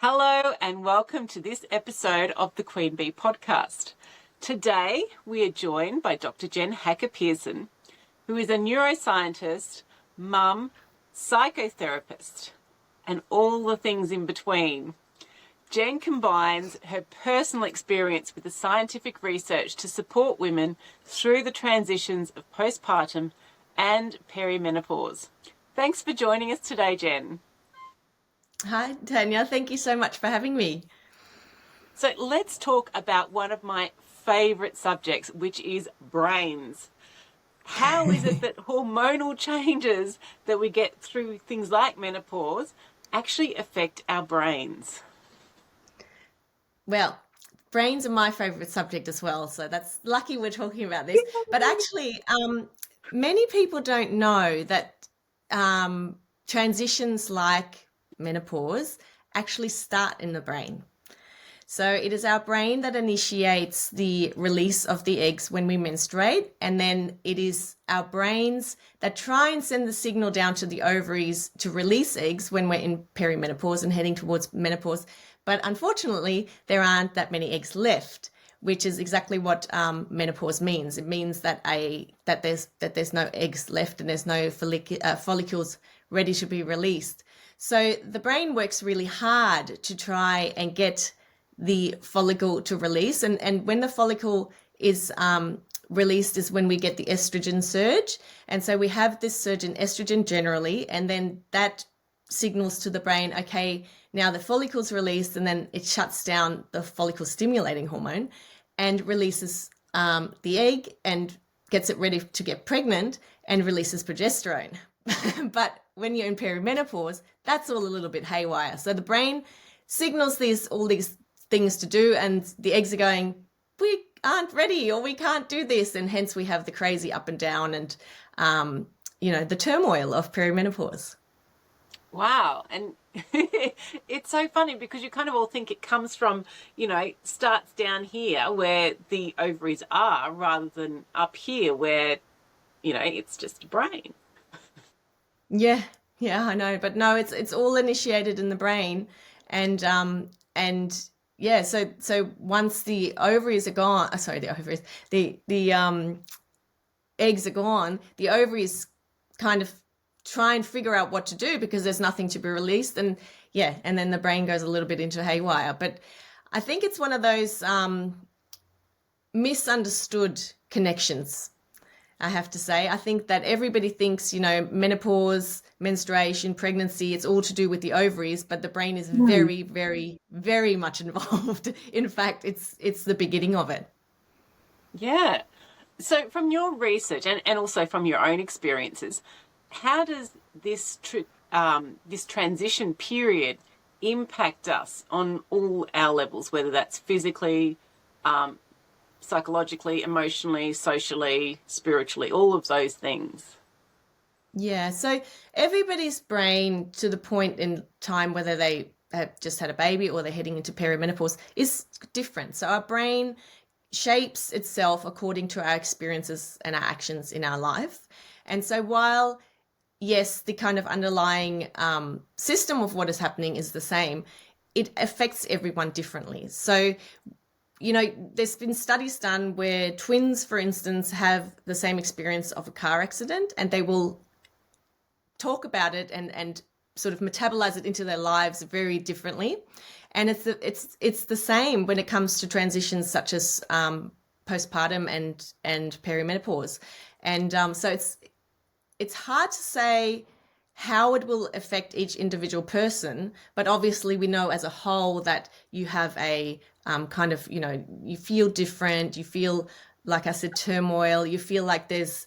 Hello and welcome to this episode of the Queen Bee podcast. Today we are joined by Dr. Jen Hacker-Pearson, who is a neuroscientist, mum, psychotherapist, and all the things in between. Jen combines her personal experience with the scientific research to support women through the transitions of postpartum and perimenopause. Thanks for joining us today, Jen. Hi, Tanya. Thank you so much for having me. So let's talk about one of my favourite subjects, which is brains. How is it that hormonal changes that we get through things like menopause actually affect our brains? Well, brains are my favorite subject as well, so that's lucky we're talking about this. But actually, many people don't know that transitions like menopause actually start in the brain. So it is our brain that initiates the release of the eggs when we menstruate, and then it is our brains that try and send the signal down to the ovaries to release eggs when we're in perimenopause and heading towards menopause. But unfortunately, there aren't that many eggs left, which is exactly what menopause means. It means that there's no eggs left and there's no follicles ready to be released. So the brain works really hard to try and get the follicle to release. And when the follicle is released is when we get the estrogen surge. And so we have this surge in estrogen generally, and then that signals to the brain, okay, now the follicle's released, and then it shuts down the follicle stimulating hormone and releases the egg and gets it ready to get pregnant and releases progesterone. But when you're in perimenopause, that's all a little bit haywire. So the brain signals all these things to do, and the eggs are going, we aren't ready, or we can't do this, and hence we have the crazy up and down and the turmoil of perimenopause. Wow. And it's so funny because you kind of all think it comes from, starts down here where the ovaries are rather than up here where, it's just a brain. Yeah, I know, but no, it's all initiated in the brain, and yeah, so once the ovaries are gone, the eggs are gone, the ovaries kind of try and figure out what to do because there's nothing to be released, and then the brain goes a little bit into haywire. But I think it's one of those misunderstood connections. I have to say, I think that everybody thinks, menopause, menstruation, pregnancy, it's all to do with the ovaries, but the brain is very, very, very much involved. In fact, it's the beginning of it. Yeah. So from your research and also from your own experiences, how does this transition period impact us on all our levels, whether that's physically, psychologically, emotionally, socially, spiritually, all of those things? Yeah, so everybody's brain to the point in time, whether they have just had a baby or they're heading into perimenopause, is different. So our brain shapes itself according to our experiences and our actions in our life. And so while, yes, the kind of underlying system of what is happening is the same, it affects everyone differently. So there's been studies done where twins, for instance, have the same experience of a car accident, and they will talk about it and sort of metabolize it into their lives very differently. And it's the same when it comes to transitions such as postpartum and perimenopause. And so it's hard to say how it will affect each individual person, but obviously we know as a whole that you have a kind of, you feel different, you feel, like I said, turmoil, you feel like there's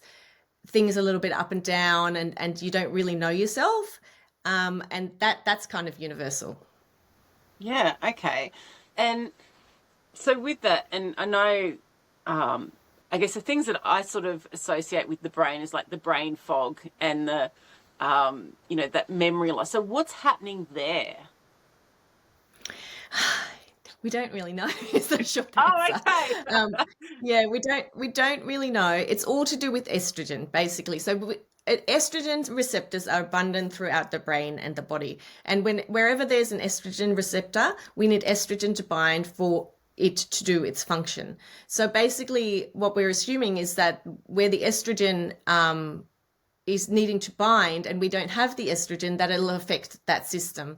things a little bit up and down, and you don't really know yourself, and that's kind of universal. Yeah, okay. And so with that, and I know, I guess the things that I sort of associate with the brain is like the brain fog and the that memory loss. So what's happening there? We don't really know is the short Oh, answer. okay. Yeah, we don't really know. It's all to do with estrogen, basically. Estrogen receptors are abundant throughout the brain and the body. And wherever there's an estrogen receptor, we need estrogen to bind for it to do its function. So basically, what we're assuming is that where the estrogen is needing to bind and we don't have the estrogen, that it'll affect that system.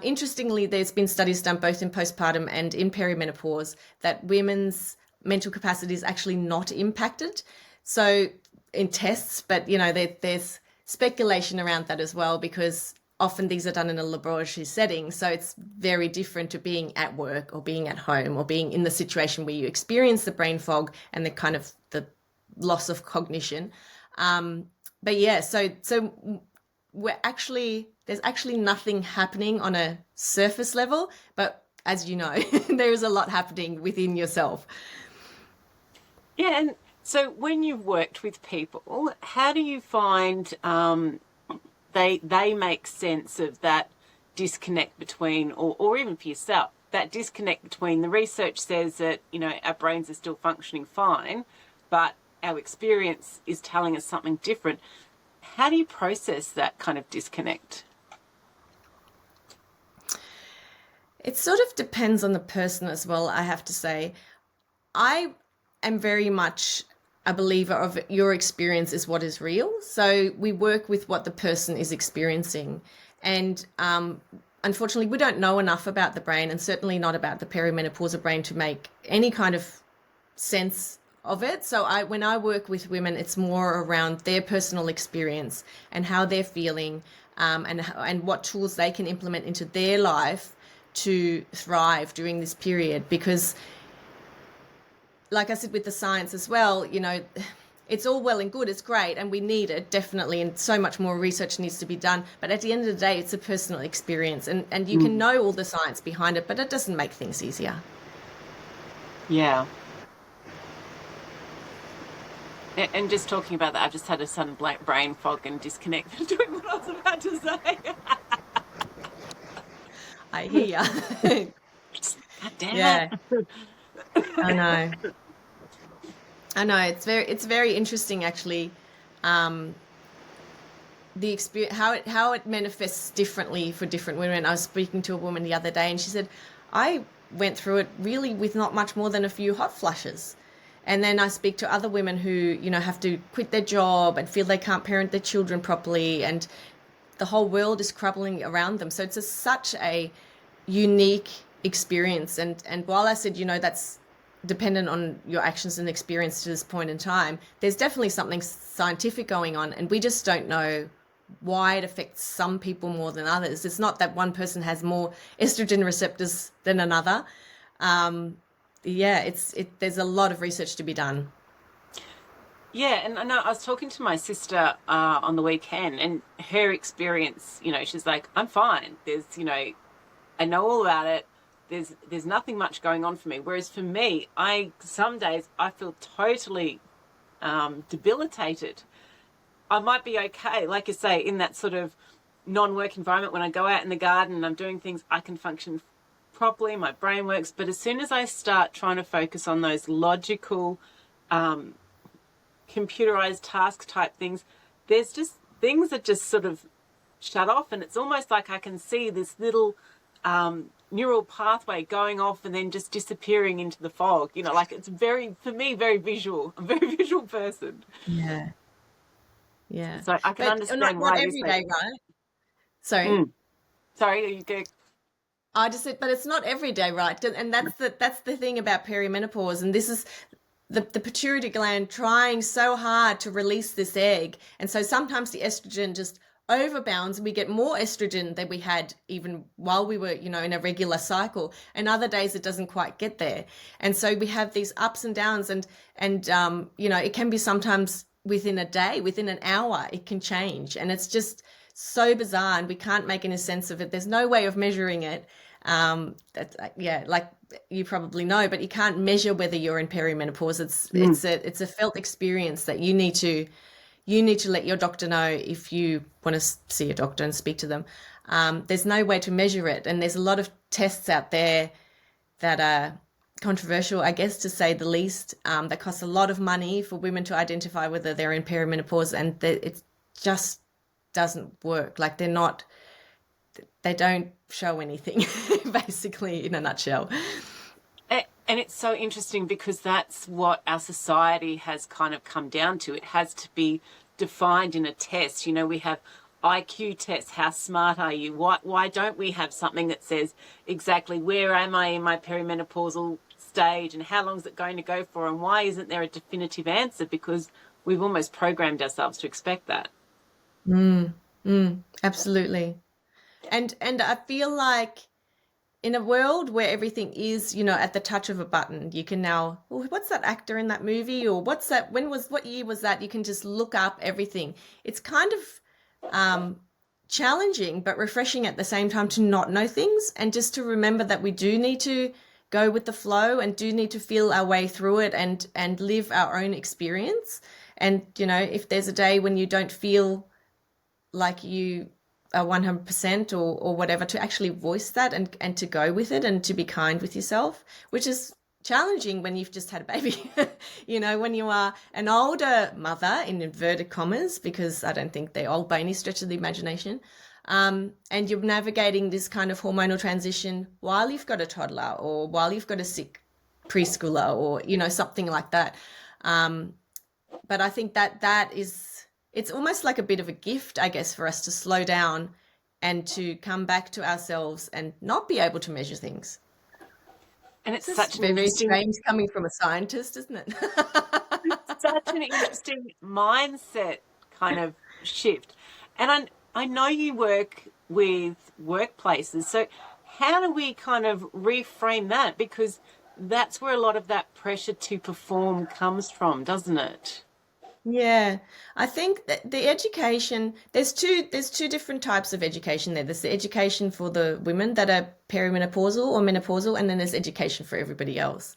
Interestingly, there's been studies done both in postpartum and in perimenopause that women's mental capacity is actually not impacted. So in tests, but there's speculation around that as well, because often these are done in a laboratory setting. So it's very different to being at work or being at home or being in the situation where you experience the brain fog and the kind of the loss of cognition. But yeah, so there's actually nothing happening on a surface level, but as you know, there is a lot happening within yourself. Yeah, and so when you've worked with people, how do you find they make sense of that disconnect between, or even for yourself, that disconnect between the research says that, our brains are still functioning fine, but our experience is telling us something different. How do you process that kind of disconnect? It sort of depends on the person as well, I have to say. I am very much a believer of your experience is what is real. So we work with what the person is experiencing. And unfortunately, we don't know enough about the brain, and certainly not about the perimenopausal brain, to make any kind of sense of it. So when I work with women, it's more around their personal experience and how they're feeling, and what tools they can implement into their life to thrive during this period. Because like I said, with the science as well, it's all well and good, it's great, and we need it definitely, and so much more research needs to be done, but at the end of the day, it's a personal experience, and you can know all the science behind it, but it doesn't make things easier. Yeah. And just talking about that, I've just had a sudden black brain fog and disconnect between what I was about to say. I hear ya. God damn Yeah, it. I know. It's very interesting actually. The experience, how it manifests differently for different women. I was speaking to a woman the other day, and she said, I went through it really with not much more than a few hot flushes. And then I speak to other women who, have to quit their job and feel they can't parent their children properly, and the whole world is crumbling around them. So it's such a unique experience. And while I said, that's dependent on your actions and experience to this point in time, there's definitely something scientific going on, and we just don't know why it affects some people more than others. It's not that one person has more estrogen receptors than another. There's a lot of research to be done. Yeah, and I know I was talking to my sister on the weekend, and her experience, she's like, I'm fine. I know all about it. There's nothing much going on for me. Whereas for me, some days I feel totally debilitated. I might be okay, like you say, in that sort of non-work environment. When I go out in the garden and I'm doing things, I can function properly, my brain works. But as soon as I start trying to focus on those logical, computerized task type things, there's just things that just sort of shut off, and it's almost like I can see this little neural pathway going off and then just disappearing into the fog. Like it's for me, very visual. I'm a very visual person. Yeah. Yeah. So I can But understand not why every day, right? Sorry. Sorry, are you good? I just said, but it's not every day, right? And that's the thing about perimenopause. And this is the pituitary gland trying so hard to release this egg. And so sometimes the estrogen just overbounds. We get more estrogen than we had even while we were, in a regular cycle. And other days it doesn't quite get there. And so we have these ups and downs, and it can be sometimes within a day, within an hour, it can change. And it's just so bizarre, and we can't make any sense of it. There's no way of measuring it. Like you probably know, but you can't measure whether you're in perimenopause. It's a felt experience that you need to let your doctor know if you want to see a doctor and speak to them. There's no way to measure it, and there's a lot of tests out there that are controversial, I guess, to say the least, that costs a lot of money for women to identify whether they're in perimenopause, and it just doesn't work. Like they don't show anything, basically, in a nutshell. And it's so interesting because that's what our society has kind of come down to. It has to be defined in a test. You know, we have IQ tests. How smart are you? Why don't we have something that says exactly where am I in my perimenopausal stage and how long is it going to go for? And why isn't there a definitive answer? Because we've almost programmed ourselves to expect that. Absolutely. And I feel like in a world where everything is, at the touch of a button, you can now, oh, what's that actor in that movie? Or what's that, what year was that? You can just look up everything. It's kind of challenging, but refreshing at the same time to not know things, and just to remember that we do need to go with the flow and do need to feel our way through it and live our own experience. And, if there's a day when you don't feel like you are 100% or whatever, to actually voice that and to go with it and to be kind with yourself, which is challenging when you've just had a baby, when you are an older mother, in inverted commas, because I don't think they're old by any stretch of the imagination. And you're navigating this kind of hormonal transition while you've got a toddler or while you've got a sick preschooler or, something like that. But I think that it's almost like a bit of a gift, I guess, for us to slow down and to come back to ourselves and not be able to measure things. And it's such an very interesting, strange coming from a scientist, isn't it? such an interesting mindset kind of shift. And I know you work with workplaces, so how do we kind of reframe that? Because that's where a lot of that pressure to perform comes from, doesn't it? Yeah, I think that the education, there's two different types of education there. There's the education for the women that are perimenopausal or menopausal, and then there's education for everybody else.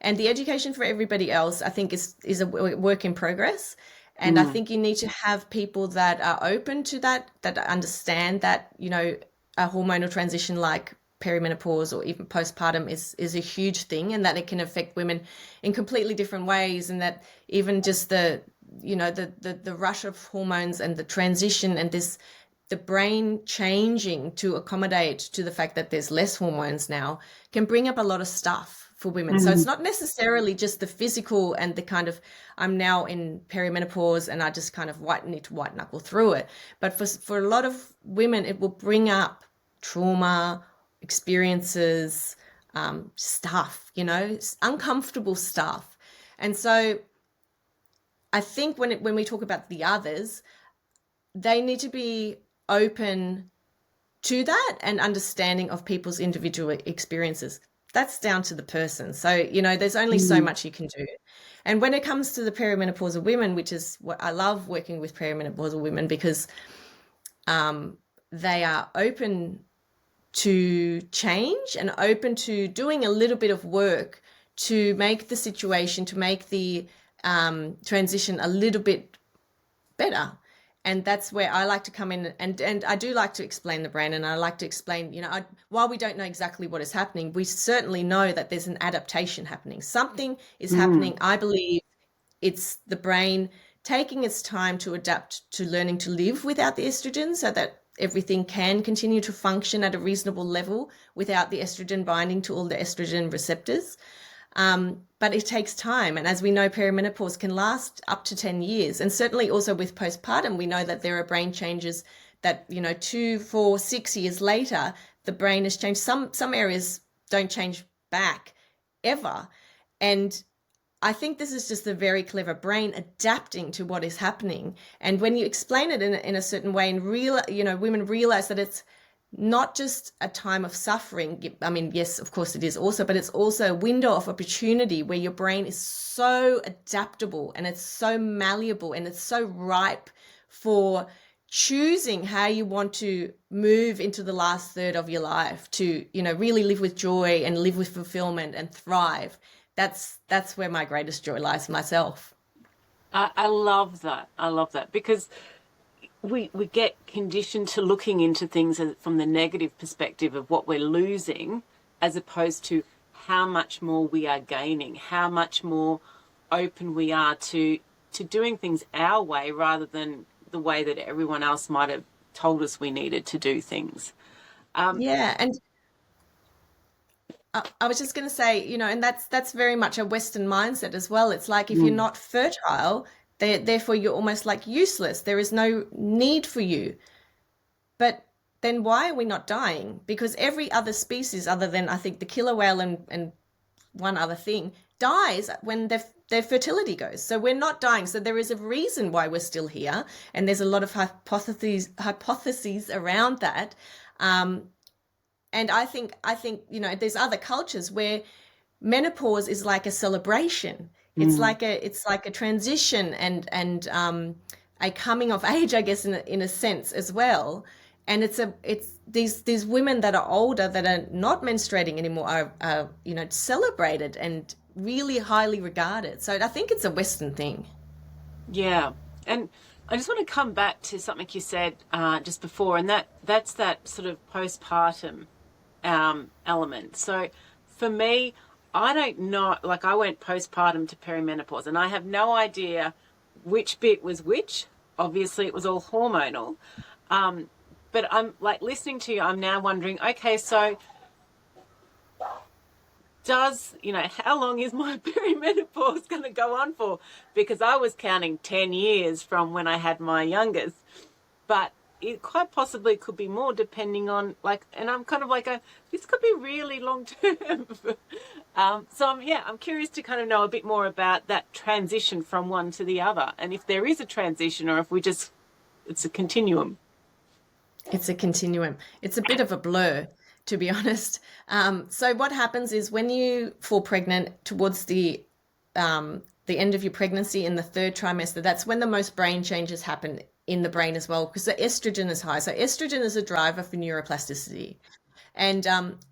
And the education for everybody else, I think, is a work in progress. And I think you need to have people that are open to that understand that, a hormonal transition like perimenopause or even postpartum is a huge thing, and that it can affect women in completely different ways, and that even just the rush of hormones and the transition and the brain changing to accommodate to the fact that there's less hormones now can bring up a lot of stuff for women. So it's not necessarily just the physical and the kind of, I'm now in perimenopause and I just kind of need to white knuckle through it. But for a lot of women, it will bring up trauma, experiences, stuff, uncomfortable stuff. And so I think when we talk about the others, they need to be open to that and understanding of people's individual experiences. That's down to the person. So, there's only so much you can do. And when it comes to the perimenopausal women, which is what I love working with perimenopausal women, because they are open to change and open to doing a little bit of work to make the situation, to make the transition a little bit better. And that's where I like to come in, and I do like to explain the brain, and I like to explain, while we don't know exactly what is happening, we certainly know that there's an adaptation happening. Something is happening. I believe it's the brain taking its time to adapt to learning to live without the estrogen, so that everything can continue to function at a reasonable level without the estrogen binding to all the estrogen receptors. But it takes time. And as we know, perimenopause can last up to 10 years. And certainly also with postpartum, we know that there are brain changes that, 2, 4, 6 years later, the brain has changed. Some areas don't change back ever. And I think this is just the very clever brain adapting to what is happening. And when you explain it in a certain way and women realize that it's not just a time of suffering. I mean, yes, of course it is also, but it's also a window of opportunity where your brain is so adaptable and it's so malleable and it's so ripe for choosing how you want to move into the last third of your life to, really live with joy and live with fulfillment and thrive. That's where my greatest joy lies myself. I love that. I love that because we get conditioned to looking into things from the negative perspective of what we're losing, as opposed to how much more we are gaining, how much more open we are to doing things our way rather than the way that everyone else might have told us we needed to do things. Yeah, and I was just going to say, and that's very much a Western mindset as well. It's like if you're Mm. not fertile, therefore you're almost like useless. There is no need for you. But then why are we not dying? Because every other species, other than I think the killer whale and one other thing, dies when their fertility goes. So we're not dying. So there is a reason why we're still here, and there's a lot of hypotheses around that. And I think there's other cultures where menopause is like a celebration. It's like a transition and a coming of age, I guess, in a sense as well. And it's these women that are older that are not menstruating anymore are celebrated and really highly regarded. So I think it's a Western thing. Yeah. And I just want to come back to something you said just before, and that's that sort of postpartum element. So for me, I don't know, like I went postpartum to perimenopause, and I have no idea which bit was which. Obviously, it was all hormonal. But I'm like listening to you, I'm now wondering, okay, so how long is my perimenopause going to go on for? Because I was counting 10 years from when I had my youngest, but it quite possibly could be more depending on and I'm kind of like, this could be really long term. So I'm curious to kind of know a bit more about that transition from one to the other. And if there is a transition or if it's a continuum. It's a continuum. It's a bit of a blur, to be honest. So what happens is when you fall pregnant towards the end of your pregnancy in the third trimester, that's when the most brain changes happen in the brain as well, because the estrogen is high. So estrogen is a driver for neuroplasticity. And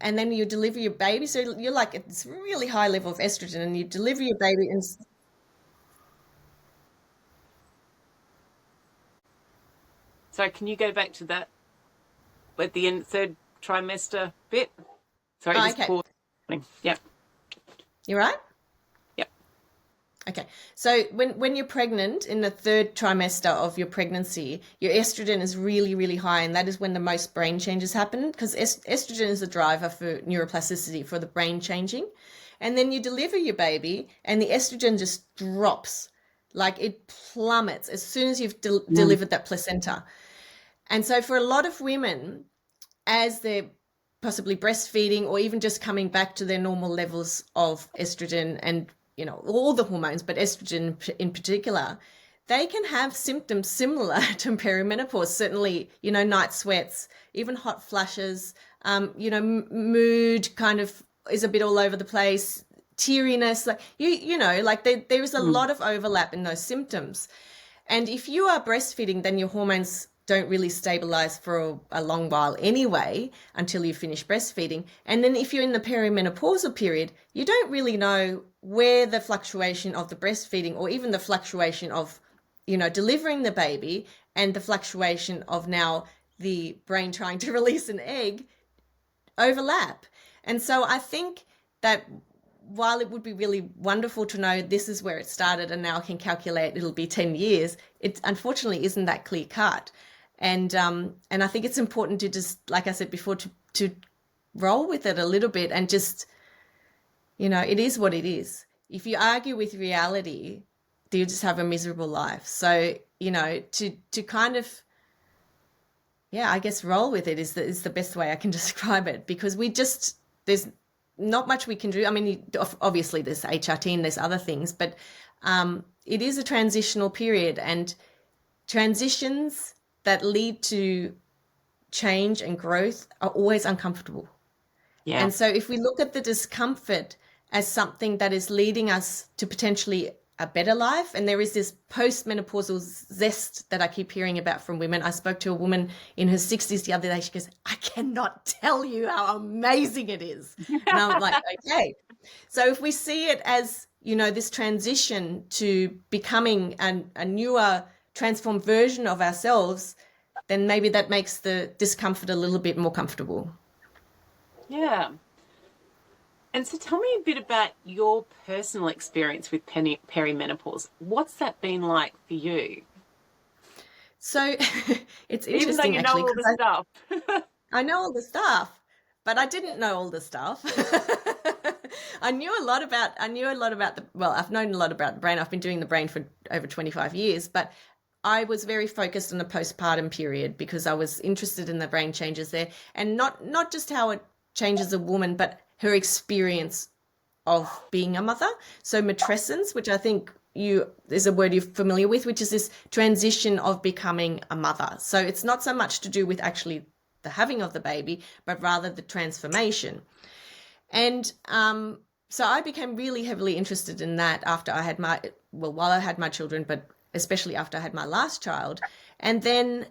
then you deliver your baby. So you're like it's really high level of estrogen, and you deliver your baby, and So can you go back to that at the end, third trimester bit? Sorry, oh, just okay, pause. Yep. you're right. Yep. Okay. So when you're pregnant in the third trimester of your pregnancy, your estrogen is really, really high. And that is when the most brain changes happen, because estrogen is a driver for neuroplasticity, for the brain changing. And then you deliver your baby and the estrogen just drops, like it plummets as soon as you've delivered that placenta. And so for a lot of women, as they're possibly breastfeeding or even just coming back to their normal levels of estrogen and all the hormones, but estrogen in particular, they can have symptoms similar to perimenopause. Certainly, night sweats, even hot flushes, mood kind of is a bit all over the place, teariness, there is a lot of overlap in those symptoms. And if you are breastfeeding, then your hormones don't really stabilize for a long while anyway until you finish breastfeeding. And then if you're in the perimenopausal period, you don't really know where the fluctuation of the breastfeeding or even the fluctuation of, delivering the baby and the fluctuation of now the brain trying to release an egg overlap. And so I think that while it would be really wonderful to know this is where it started and now I can calculate it'll be 10 years, it unfortunately isn't that clear cut. And I think it's important to just, like I said before, to roll with it a little bit and just, it is what it is. If you argue with reality, you just have a miserable life. So, to kind of, I guess roll with it is the best way I can describe it, because there's not much we can do. I mean, obviously there's HRT and there's other things, but it is a transitional period, and transitions that lead to change and growth are always uncomfortable. Yeah. And so if we look at the discomfort as something that is leading us to potentially a better life, and there is this postmenopausal zest that I keep hearing about from women. I spoke to a woman in her 60s the other day. She goes, I cannot tell you how amazing it is. And I'm like, okay. So if we see it as, this transition to becoming a newer, transformed version of ourselves, then maybe that makes the discomfort a little bit more comfortable. Yeah. And so tell me a bit about your personal experience with perimenopause. What's that been like for you? So it's Even though interesting you know actually all the because stuff. I know all the stuff, but I didn't know all the stuff. I knew a lot about well, I've known a lot about the brain. I've been doing the brain for over 25 years, but I was very focused on the postpartum period because I was interested in the brain changes there, and not just how it changes a woman, but her experience of being a mother. So matrescence, which I think is a word you're familiar with, which is this transition of becoming a mother. So it's not so much to do with actually the having of the baby, but rather the transformation. And so I became really heavily interested in that after I had while I had my children, but especially after I had my last child. And then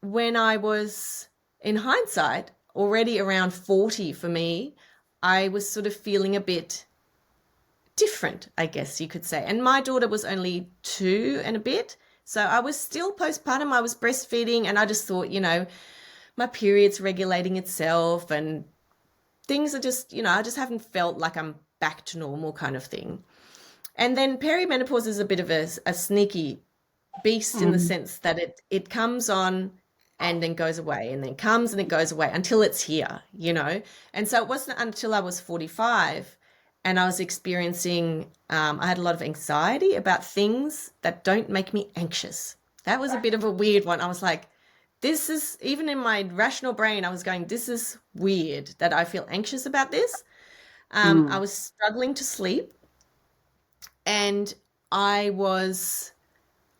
when I was, in hindsight, already around 40 for me, I was sort of feeling a bit different, I guess you could say. And my daughter was only 2 and a bit. So I was still postpartum. I was breastfeeding, and I just thought, my period's regulating itself and things are just, I just haven't felt like I'm back to normal kind of thing. And then perimenopause is a bit of a sneaky beast in the sense that it comes on and then goes away and then comes and it goes away until it's here. And so it wasn't until I was 45 and I was experiencing, I had a lot of anxiety about things that don't make me anxious. That was a bit of a weird one. I was like, this is, even in my rational brain, I was going, this is weird that I feel anxious about this. I was struggling to sleep, and I was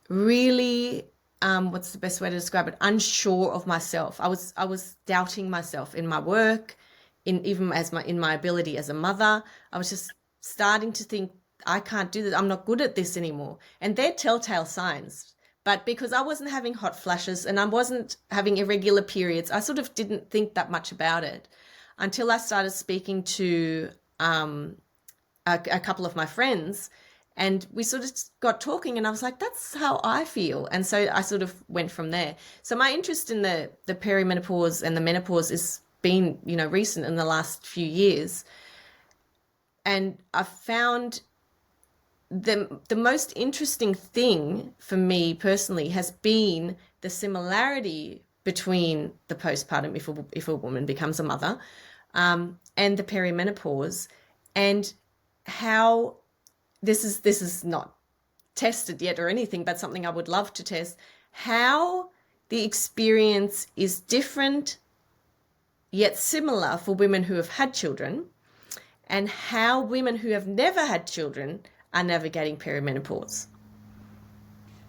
really, what's the best way to describe it? Unsure of myself. I was doubting myself in my work, even in my ability as a mother. I was just starting to think, I can't do this. I'm not good at this anymore. And they're telltale signs. But because I wasn't having hot flashes and I wasn't having irregular periods, I sort of didn't think that much about it until I started speaking to a couple of my friends, and we sort of got talking, and I was like, that's how I feel. And so I sort of went from there. So my interest in the perimenopause and the menopause has been, recent in the last few years. And I found the most interesting thing for me personally has been the similarity between the postpartum, if a woman becomes a mother, and the perimenopause, and how this is not tested yet or anything, but something I would love to test, how the experience is different yet similar for women who have had children, and how women who have never had children are navigating perimenopause.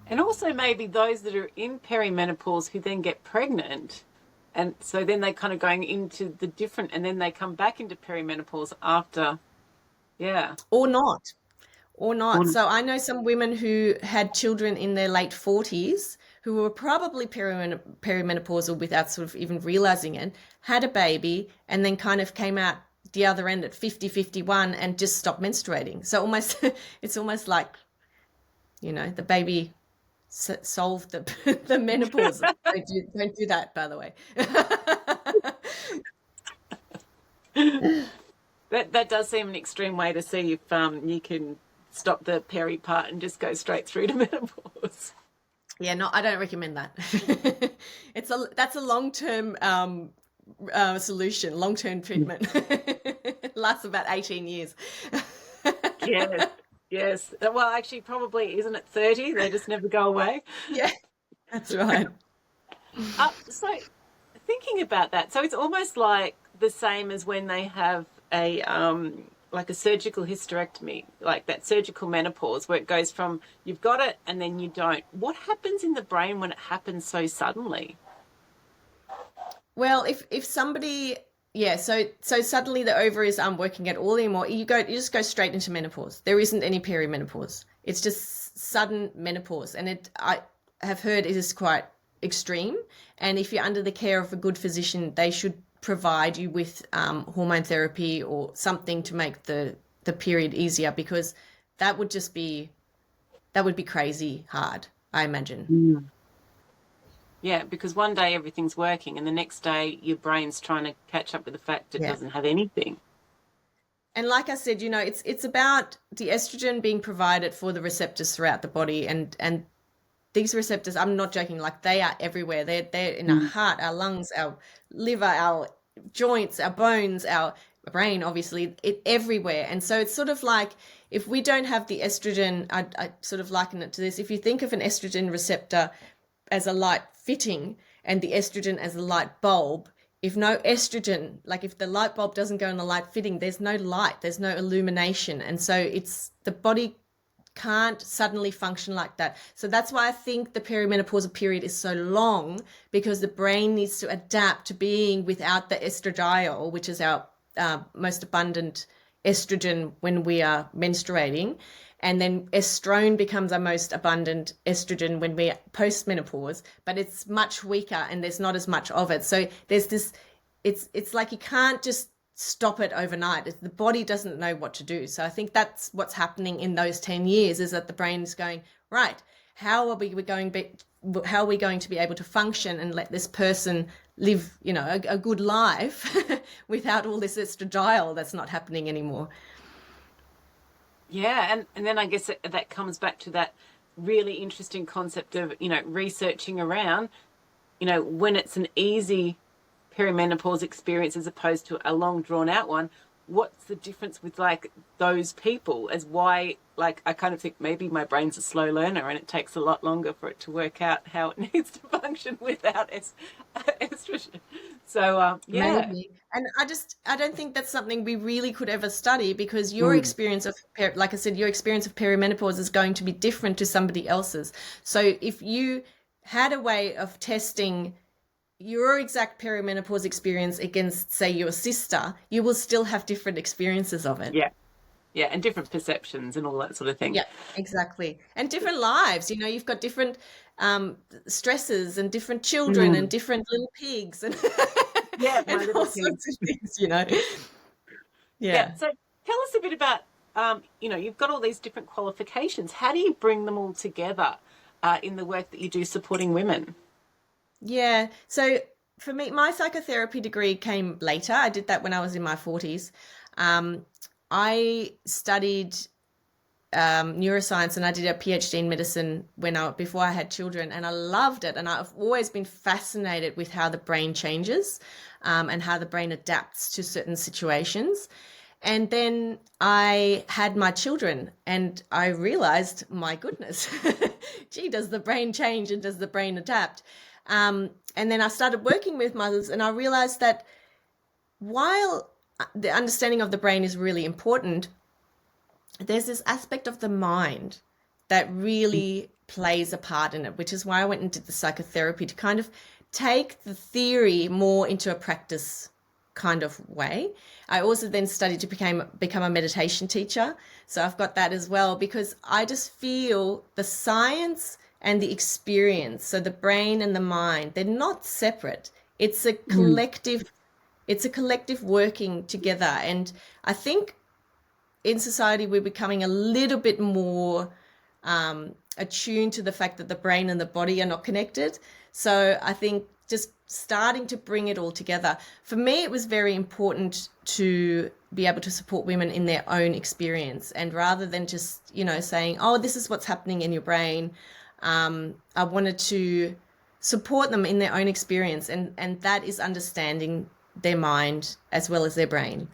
And also maybe those that are in perimenopause who then get pregnant. And so then they kind of going into the different, and then they come back into perimenopause after, yeah. Or not. Or not. Or, So I know some women who had children in their late 40s who were probably perimenopausal without sort of even realizing it, had a baby, and then kind of came out the other end at 50, 51 and just stopped menstruating. So almost, it's almost like, the baby solved the menopause. Don't do that, by the way. that does seem an extreme way to see if you can stop the peri part and just go straight through to menopause. Yeah, no, I don't recommend that. That's a long-term solution, long-term treatment. It lasts about 18 years. Yes, yes. Well, actually, probably isn't it 30? They just never go away. Yeah, that's right. So thinking about that, so it's almost like the same as when they have a like a surgical hysterectomy, like that surgical menopause where it goes from you've got it and then you don't. What happens in the brain when it happens so suddenly? Well, if somebody, yeah, so suddenly the ovaries aren't working at all anymore, you just go straight into menopause. There isn't any perimenopause. It's just sudden menopause, and I have heard it is quite extreme. And if you're under the care of a good physician, they should provide you with hormone therapy or something to make the period easier, because that would be crazy hard, I imagine. Yeah, because one day everything's working and the next day your brain's trying to catch up with the fact it Yeah. doesn't have anything. And like I said, it's about the estrogen being provided for the receptors throughout the body, and these receptors, I'm not joking, like they are everywhere. They're in our Mm. heart, our lungs, our liver, our joints, our bones, our brain, obviously, everywhere. And so it's sort of like if we don't have the estrogen, I sort of liken it to this. If you think of an estrogen receptor as a light fitting and the estrogen as a light bulb, if no estrogen, like if the light bulb doesn't go in the light fitting, there's no light, there's no illumination. And so it's the body can't suddenly function like that. So that's why I think the perimenopausal period is so long, because the brain needs to adapt to being without the estradiol, which is our most abundant estrogen when we are menstruating. And then estrone becomes our most abundant estrogen when we're post-menopause, but it's much weaker and there's not as much of it. So there's this, it's like you can't just stop it overnight. The body doesn't know what to do. So I think that's what's happening in those 10 years, is that the brain is going, right, how are we going to be able to function and let this person live, a good life without all this estradiol that's not happening anymore. Yeah, and then I guess that comes back to that really interesting concept of, researching around, when it's an easy perimenopause experience as opposed to a long drawn out one, what's the difference with like those people, as why, like, I kind of think maybe my brain's a slow learner and it takes a lot longer for it to work out how it needs to function without estrogen. So yeah. Maybe. And I don't think that's something we really could ever study, because your Mm. experience of, like I said, your experience of perimenopause is going to be different to somebody else's. So if you had a way of testing your exact perimenopause experience against, say, your sister, you will still have different experiences of it. Yeah, yeah, and different perceptions and all that sort of thing. Yeah, exactly. And different lives. You've got different stresses and different children and Mm. different little pigs and Yeah, and my all little pig. sorts of things. Yeah, Yeah. so tell us a bit about, you've got all these different qualifications. How do you bring them all together in the work that you do supporting women? Yeah. So for me, my psychotherapy degree came later. I did that when I was in my 40s. Um, I studied neuroscience, and I did a PhD in medicine before I had children, and I loved it. And I've always been fascinated with how the brain changes, and how the brain adapts to certain situations. And then I had my children and I realized, my goodness, gee, does the brain change and does the brain adapt? And then I started working with mothers, and I realized that while the understanding of the brain is really important, there's this aspect of the mind that really plays a part in it, which is why I went and did the psychotherapy, to kind of take the theory more into a practice kind of way. I also then studied to become a meditation teacher. So I've got that as well, because I just feel the science and the experience, so the brain and the mind, they're not separate. It's a Mm. collective working together. And I think in society we're becoming a little bit more attuned to the fact that the brain and the body are not connected. So I think just starting to bring it all together. For me, it was very important to be able to support women in their own experience. And rather than just, saying, oh, this is what's happening in your brain, I wanted to support them in their own experience. And that is understanding their mind as well as their brain.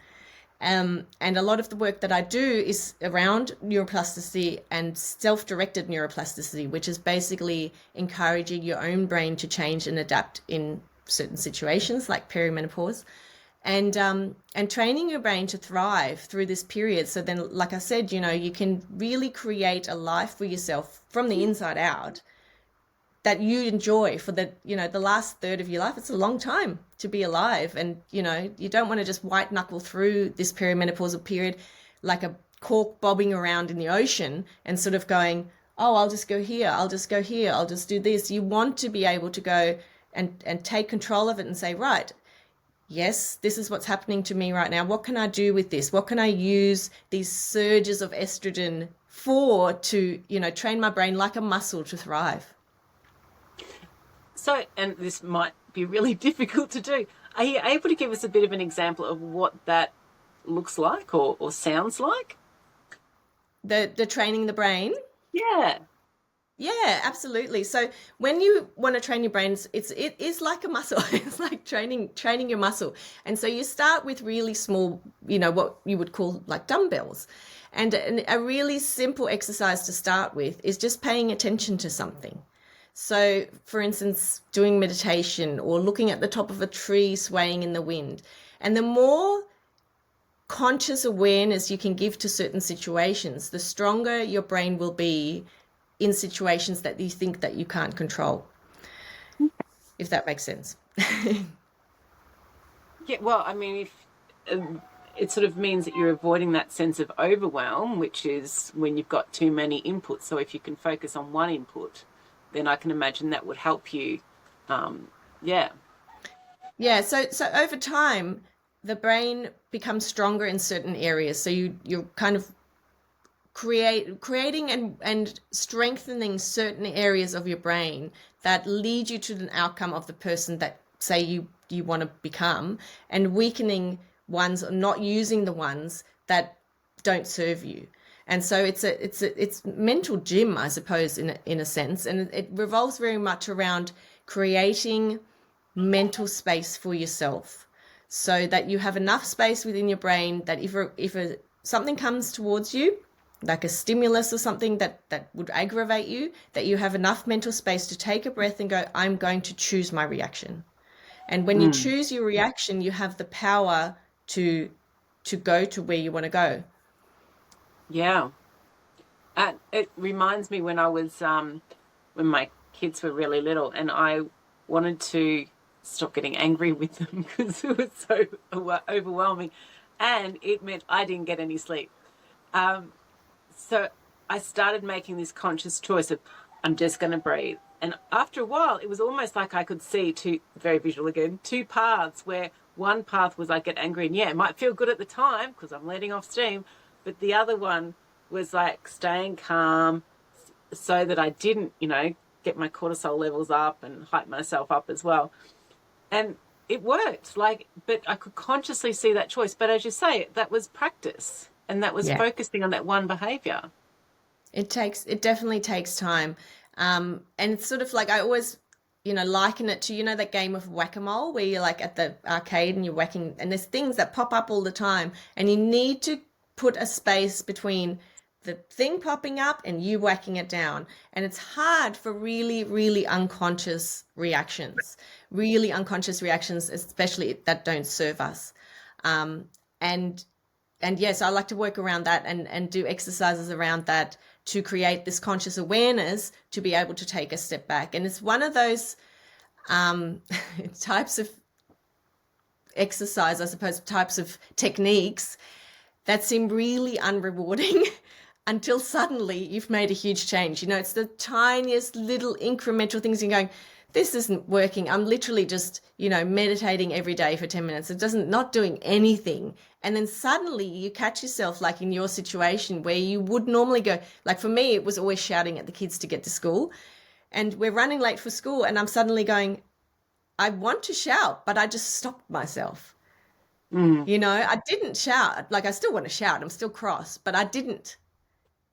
And a lot of the work that I do is around neuroplasticity and self-directed neuroplasticity, which is basically encouraging your own brain to change and adapt in certain situations like perimenopause, and training your brain to thrive through this period. So then, like I said, you can really create a life for yourself from the inside out that you enjoy for the last third of your life. It's a long time to be alive, and you don't want to just white knuckle through this perimenopausal period like a cork bobbing around in the ocean and sort of going, oh, I'll just go here, I'll just go here, I'll just do this. You want to be able to go and take control of it and say, right, yes, this is what's happening to me right now. What can I do with this? What can I use these surges of estrogen for to train my brain like a muscle to thrive? So, and this might be really difficult to do. Are you able to give us a bit of an example of what that looks like or sounds like? The training the brain. Yeah. Yeah, absolutely. So when you want to train your brains, it is like a muscle. It's like training your muscle. And so you start with really small, what you would call like dumbbells. And a really simple exercise to start with is just paying attention to something. So, for instance, doing meditation or looking at the top of a tree swaying in the wind. And the more conscious awareness you can give to certain situations, the stronger your brain will be in situations that you think that you can't control, if that makes sense. Yeah, well, I mean, if it sort of means that you're avoiding that sense of overwhelm, which is when you've got too many inputs. So if you can focus on one input, then I can imagine that would help you. Yeah. Yeah, so over time, the brain becomes stronger in certain areas. So you're kind of creating and strengthening certain areas of your brain that lead you to an outcome of the person that say you want to become, and weakening ones, not using the ones that don't serve you. And so it's mental gym, I suppose, in a sense, and it revolves very much around creating mental space for yourself, so that you have enough space within your brain that if something comes towards you, like a stimulus or something that would aggravate you, that you have enough mental space to take a breath and go, I'm going to choose my reaction. And when you Mm. choose your reaction, you have the power to go to where you want to go. Yeah. It reminds me when I was when my kids were really little, and I wanted to stop getting angry with them because it was so overwhelming, and it meant I didn't get any sleep. Um, so I started making this conscious choice of I'm just going to breathe. And after a while, it was almost like I could see two, very visual again, two paths where one path was I get angry and yeah, it might feel good at the time because I'm letting off steam. But the other one was like staying calm so that I didn't, get my cortisol levels up and hype myself up as well. And it worked, but I could consciously see that choice. But as you say, that was practice and that was Yeah. focusing on that one behavior. It definitely takes time. And it's sort of like I always, liken it to, that game of whack-a-mole where you're like at the arcade and you're whacking, and there's things that pop up all the time, and you need to put a space between the thing popping up and you whacking it down. And it's hard for really, really unconscious reactions, especially that don't serve us. Um, and yes, I like to work around that and do exercises around that to create this conscious awareness to be able to take a step back. And it's one of those types of exercise, I suppose, types of techniques that seem really unrewarding until suddenly you've made a huge change. It's the tiniest little incremental things you're going, this isn't working. I'm literally just, meditating every day for 10 minutes. It doesn't, not doing anything. And then suddenly you catch yourself like in your situation where you would normally go, like for me, it was always shouting at the kids to get to school. And we're running late for school and I'm suddenly going, I want to shout, but I just stopped myself. Mm. I didn't shout. Like I still want to shout. I'm still cross, but I didn't.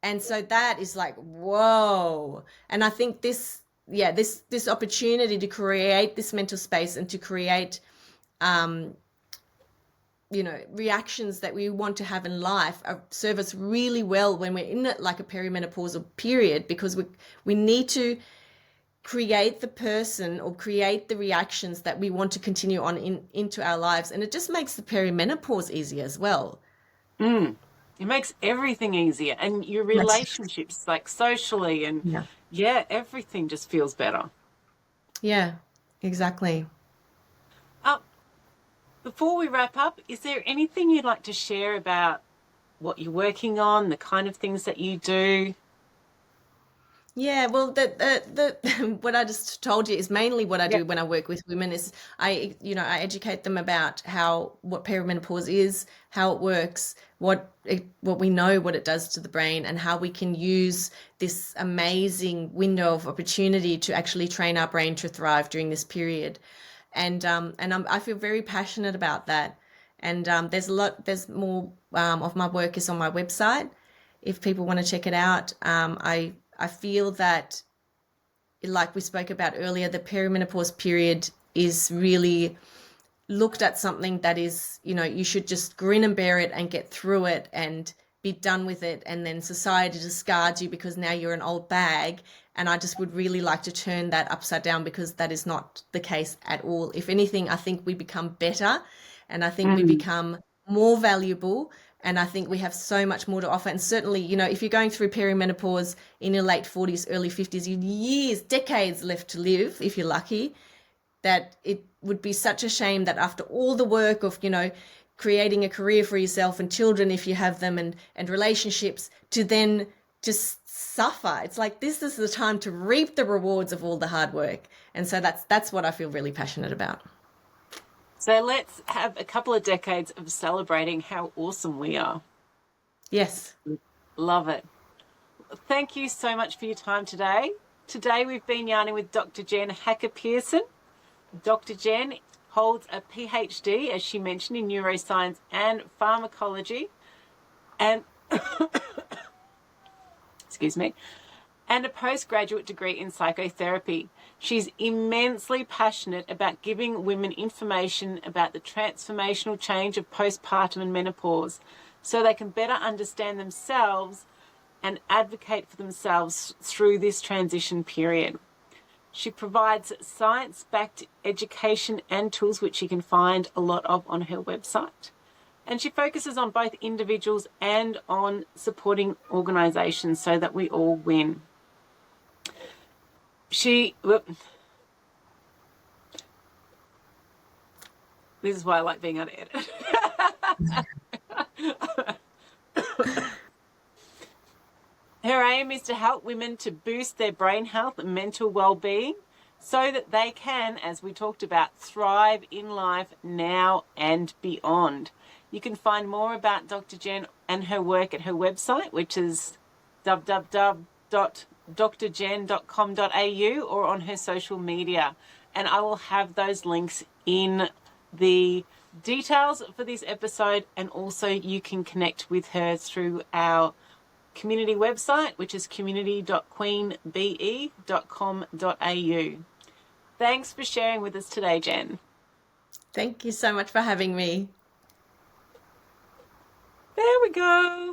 And so that is like, whoa. And I think this opportunity to create this mental space and to create reactions that we want to have in life serve us really well when we're in like a perimenopausal period, because we need to create the person or create the reactions that we want to continue on into our lives. And it just makes the perimenopause easier as well. Mm. It makes everything easier, and your relationships, like socially, and yeah, everything just feels better. Yeah, exactly. Uh, Before we wrap up, is there anything you'd like to share about what you're working on, the kind of things that you do? Yeah, well, the what I just told you is mainly what I Yeah. do when I work with women is I educate them about what perimenopause is, how it works, what we know, what it does to the brain, and how we can use this amazing window of opportunity to actually train our brain to thrive during this period. And I feel very passionate about that. And there's more of my work is on my website. If people want to check it out, I feel that, like we spoke about earlier, the perimenopause period is really looked at something that is, you should just grin and bear it and get through it and be done with it. And then society discards you because now you're an old bag. And I just would really like to turn that upside down, because that is not the case at all. If anything, I think we become better, and I think we become more valuable. And I think we have so much more to offer. And certainly, if you're going through perimenopause in your late 40s, early 50s, you have years, decades left to live, if you're lucky, that it would be such a shame that after all the work of, creating a career for yourself and children, if you have them, and relationships, to then just suffer. It's like, this is the time to reap the rewards of all the hard work. And so that's what I feel really passionate about. So let's have a couple of decades of celebrating how awesome we are. Yes. Love it. Thank you so much for your time today. Today we've been yarning with Dr. Jen Hacker-Pearson. Dr. Jen holds a PhD, as she mentioned, in neuroscience and pharmacology, and excuse me, and a postgraduate degree in psychotherapy. She's immensely passionate about giving women information about the transformational change of postpartum and menopause, so they can better understand themselves and advocate for themselves through this transition period. She provides science-backed education and tools, which you can find a lot of on her website. And she focuses on both individuals and on supporting organisations so that we all win. This is why I like being able to edit. Her aim is to help women to boost their brain health and mental well-being so that they can, as we talked about, thrive in life now and beyond. You can find more about Dr. Jen and her work at her website, which is www.drjen.com.au, or on her social media. And I will have those links in the details for this episode, and also you can connect with her through our community website, which is community.queenbe.com.au. Thanks for sharing with us today, Jen. Thank you so much for having me. There we go.